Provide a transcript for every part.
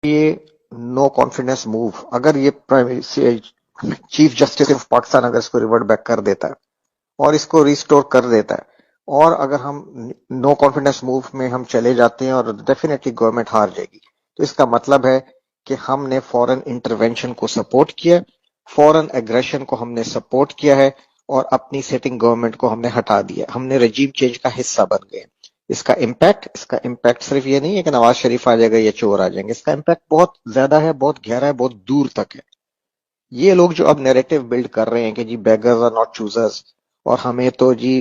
یہ no confidence move اگر یہ چیف جسٹس آف پاکستان اگر اس کو ریورٹ بیک کر دیتا ہے اور اس کو ریسٹور کر دیتا ہے، اور اگر ہم نو کانفیڈنس موو میں ہم چلے جاتے ہیں اور ڈیفینیٹلی گورنمنٹ ہار جائے گی، تو اس کا مطلب ہے کہ ہم نے فورن انٹرونشن کو سپورٹ کیا، فورن ایگریشن کو ہم نے سپورٹ کیا ہے، اور اپنی سیٹنگ گورنمنٹ کو ہم نے ہٹا دیا، ہم نے رجیم چینج کا حصہ بن گئے۔ اس کا امپیکٹ صرف یہ نہیں ہے کہ نواز شریف آ جائے گا یا چور آ جائیں گے، اس کا امپیکٹ بہت زیادہ ہے، بہت گہرا ہے، بہت دور تک ہے۔ یہ لوگ جو اب نیریٹو بلڈ کر رہے ہیں کہ جی بیگرز آر ناٹ چوزرز، اور ہمیں تو جی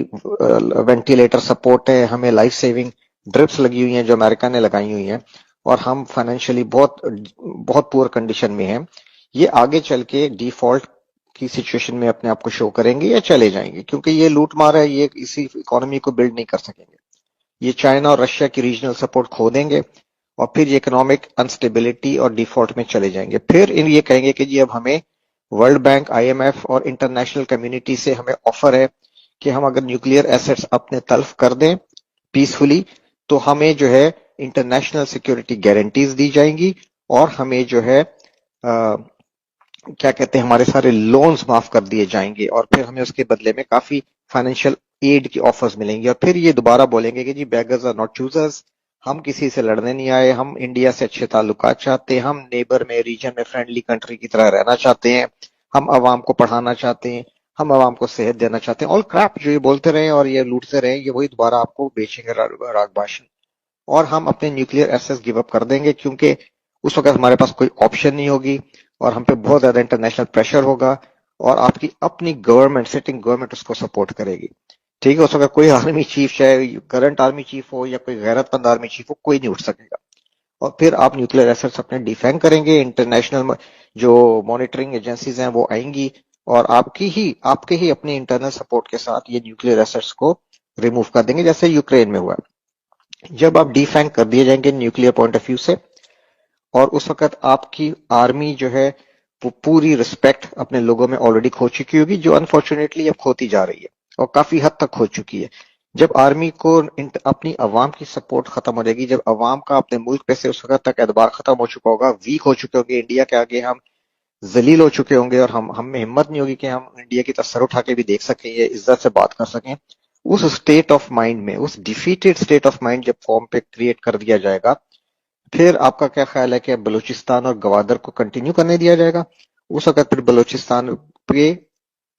وینٹیلیٹر سپورٹ ہے، ہمیں لائف سیونگ ڈرپس لگی ہوئی ہیں جو امریکہ نے لگائی ہوئی ہیں، اور ہم فائنینشلی بہت پور کنڈیشن میں ہیں، یہ آگے چل کے ڈیفالٹ کی سچویشن میں اپنے آپ کو شو کریں گے یا چلے جائیں گے، کیونکہ یہ لوٹ مار ہے، یہ اسی اکانومی کو بلڈ نہیں کر سکیں گے۔ یہ چائنا اور رشیا کی ریجنل سپورٹ کھو دیں گے، اور پھر یہ اکنامک انسٹیبلٹی اور ڈیفالٹ میں چلے جائیں گے۔ پھر یہ کہیں گے کہ جی اب ہمیں World Bank, I M F اور انٹرنیشنل کمیونٹی سے ہمیں آفر ہے کہ ہم اگر نیوکلیئر ایسٹس اپنے تلف کر دیں پیسفلی تو ہمیں جو ہے انٹرنیشنل سیکورٹی گارنٹیز دی جائیں گی، اور ہمیں جو ہے کیا کہتے ہیں ہمارے سارے لونز معاف کر دیے جائیں گے، اور پھر ہمیں اس کے بدلے میں کافی فائنینشیل ایڈ کی آفرز ملیں گی، اور پھر یہ دوبارہ بولیں گے کہ جی بیگرز آر ناٹ چوزرز، ہم کسی سے لڑنے نہیں آئے، ہم انڈیا سے اچھے تعلقات چاہتے ہیں، ہم نیبر میں ریجن میں فرینڈلی کنٹری کی طرح رہنا چاہتے ہیں، ہم عوام کو پڑھانا چاہتے ہیں، ہم عوام کو صحت دینا چاہتے ہیں، آل کریپ جو یہ بولتے رہے اور یہ لوٹتے رہے، یہ وہی دوبارہ آپ کو بیچیں گے راگ باشن۔ اور ہم اپنے نیوکلیئر ایسٹس گیو اپ کر دیں گے، کیونکہ اس وقت ہمارے پاس کوئی آپشن نہیں ہوگی، اور ہم پہ بہت زیادہ انٹرنیشنل پریشر ہوگا، اور آپ کی اپنی گورنمنٹ، سٹنگ گورنمنٹ اس کو سپورٹ کرے گی۔ ٹھیک ہے، اس وقت کوئی آرمی چیف، چاہے کرنٹ آرمی چیف ہو یا کوئی غیرت مند آرمی چیف ہو، کوئی نہیں اٹھ سکے گا، اور پھر آپ نیوکلیئر ایسٹس اپنے ڈیفینگ کریں گے، انٹرنیشنل جو مانیٹرنگ ایجنسیز ہیں وہ آئیں گی، اور آپ کے ہی اپنی انٹرنل سپورٹ کے ساتھ یہ نیوکلیئر ایسٹس کو ریموو کر دیں گے، جیسے یوکرین میں ہوا۔ جب آپ ڈیفینگ کر دیے جائیں گے نیوکلیئر پوائنٹ آف ویو سے، اور اس وقت آپ کی آرمی جو ہے وہ پوری رسپیکٹ اپنے لوگوں میں آلریڈی کھو چکی ہوگی، جو انفارچونیٹلی اب کھوتی جا رہی ہے اور کافی حد تک کھو چکی ہے۔ جب آرمی کو اپنی عوام کی سپورٹ ختم ہو جائے گی، جب عوام کا اپنے ملک پہ سے اس وقت تک اعتبار ختم ہو چکا ہوگا، ویک ہو چکے ہوں گے، انڈیا کے آگے ہم ذلیل ہو چکے ہوں گے، اور ہم میں ہمت نہیں ہوگی کہ ہم انڈیا کی طرف سر اٹھا کے بھی دیکھ سکیں یا عزت سے بات کر سکیں، اس اسٹیٹ آف مائنڈ میں، اس ڈیفیٹڈ اسٹیٹ آف مائنڈ جب قوم پہ کریٹ کر دیا جائے گا، پھر آپ کا کیا خیال ہے کہ بلوچستان اور گوادر کو کنٹینیو کرنے دیا جائے گا؟ اس وقت پھر بلوچستان پہ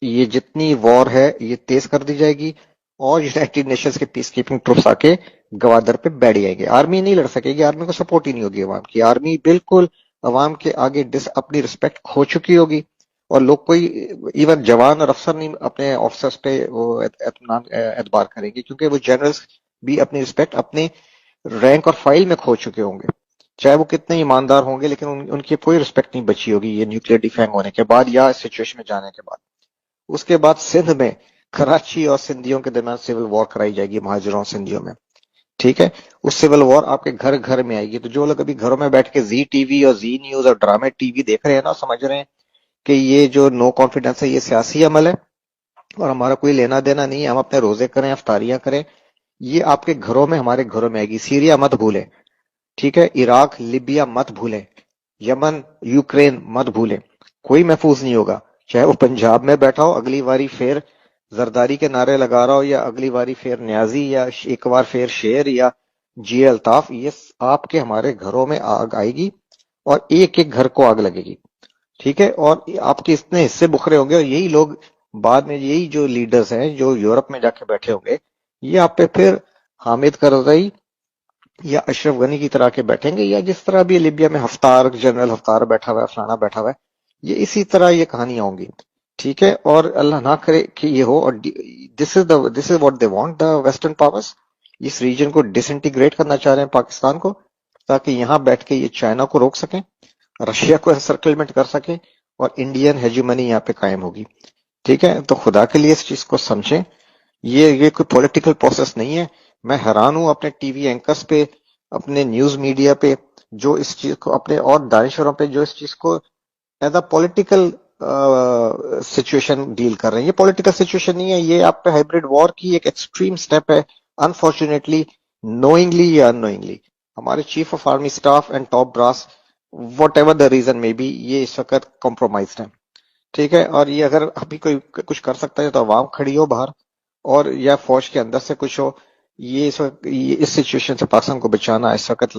یہ جتنی وار ہے یہ تیز کر دی جائے گی، اور یونائٹڈ نیشنز کے پیس کیپنگ ٹروپس آ کے گوادر پہ بیٹھ جائیں گے۔ آرمی نہیں لڑ سکے گی، آرمی کو سپورٹ ہی نہیں ہوگی عوام کی، آرمی بالکل عوام کے آگے اپنی رسپیکٹ کھو چکی ہوگی، اور لوگ کوئی ایون جوان اور افسر نہیں اپنے آفیسرز پہ وہ اعتبار کریں گے، کیونکہ وہ جنرلز بھی اپنی رسپیکٹ اپنے رینک اور فائل میں کھو چکے ہوں گے، چاہے وہ کتنے ایماندار ہوں گے، لیکن ان کی کوئی رسپیکٹ نہیں بچی ہوگی یہ نیوکلیئر ڈیفینگ ہونے کے بعد یا اس سچویشن میں جانے کے بعد۔ اس کے بعد سندھ میں کراچی اور سندھیوں کے درمیان سول وار کرائی جائے گی، مہاجروں اور سندھیوں میں۔ ٹھیک ہے، اس سول وار آپ کے گھر گھر میں آئے گی، تو جو لوگ ابھی گھروں میں بیٹھ کے زی ٹی وی اور زی نیوز اور ڈرامے ٹی وی دیکھ رہے ہیں نا، سمجھ رہے ہیں کہ یہ جو نو کانفیڈنس ہے یہ سیاسی عمل ہے اور ہمارا کوئی لینا دینا نہیں ہے، ہم اپنے روزے کریں، افطاریاں کریں، یہ آپ کے گھروں میں، ہمارے گھروں میں آئے گی۔ سیریا مت بھولیں، ٹھیک ہے، عراق، لیبیا مت بھولیں، یمن، یوکرین مت بھولیں، کوئی محفوظ نہیں ہوگا، چاہے وہ پنجاب میں بیٹھا ہو اگلی باری پھر زرداری کے نعرے لگا رہا ہو، یا اگلی باری پھر نیازی، یا ایک بار پھر شیر یا جی الطاف، یہ آپ کے ہمارے گھروں میں آگ آئے گی، اور ایک ایک گھر کو آگ لگے گی، ٹھیک ہے، اور آپ کے اتنے حصے بکھرے ہوں گے، اور یہی لوگ بعد میں، یہی جو لیڈرز ہیں جو یورپ میں جا کے بیٹھے ہوں گے، یہ آپ پہ پھر حامد کرزئی یا اشرف غنی کی طرح کے بیٹھیں گے، یا جس طرح بھی لیبیا میں ہفتار، جنرل ہفتار بیٹھا ہوا ہے، فلانا بیٹھا ہوا ہے، یہ اسی طرح یہ کہانیاں ہوں گی، ٹھیک ہے۔ اور اللہ نہ کرے کہ یہ ہو، اور this is what they want the western powers, اس ریجن کو ڈس انٹیگریٹ کرنا چاہ رہے ہیں پاکستان کو، تاکہ یہاں بیٹھ کے یہ چائنا کو روک سکیں، رشیا کو انسرکلمنٹ کر سکیں، اور انڈین ہیجیمنی یہاں پہ قائم ہوگی، ٹھیک ہے۔ تو خدا کے لیے اس چیز کو سمجھیں، یہ کوئی پولیٹیکل پروسیس نہیں ہے۔ میں حیران ہوں اپنے ٹی وی اینکرز پہ، اپنے نیوز میڈیا پہ، جو اس چیز کو، اپنے اور دانشوروں پہ جو اس چیز کو as a political situation deal کر رہے ہیں۔ یہ پولیٹیکل سچویشن نہیں ہے، یہ آپ پہ ہائبریڈ وار کی ایک ایکسٹریم سٹیپ ہے، انفارچونیٹلی نوئنگلی یا ان نوئنگلی۔ ہمارے chief of army staff and top brass what ever the reason میں بھی یہ اس وقت کمپرومائزڈ ہے. ٹھیک ہے، اور یہ اگر ابھی کوئی کچھ کر سکتا ہے تو عوام کھڑی ہو باہر، اور یا فوج کے اندر سے کچھ ہو. یہ اس وقت اس سچویشن سے پاکستان کو بچانا اس وقت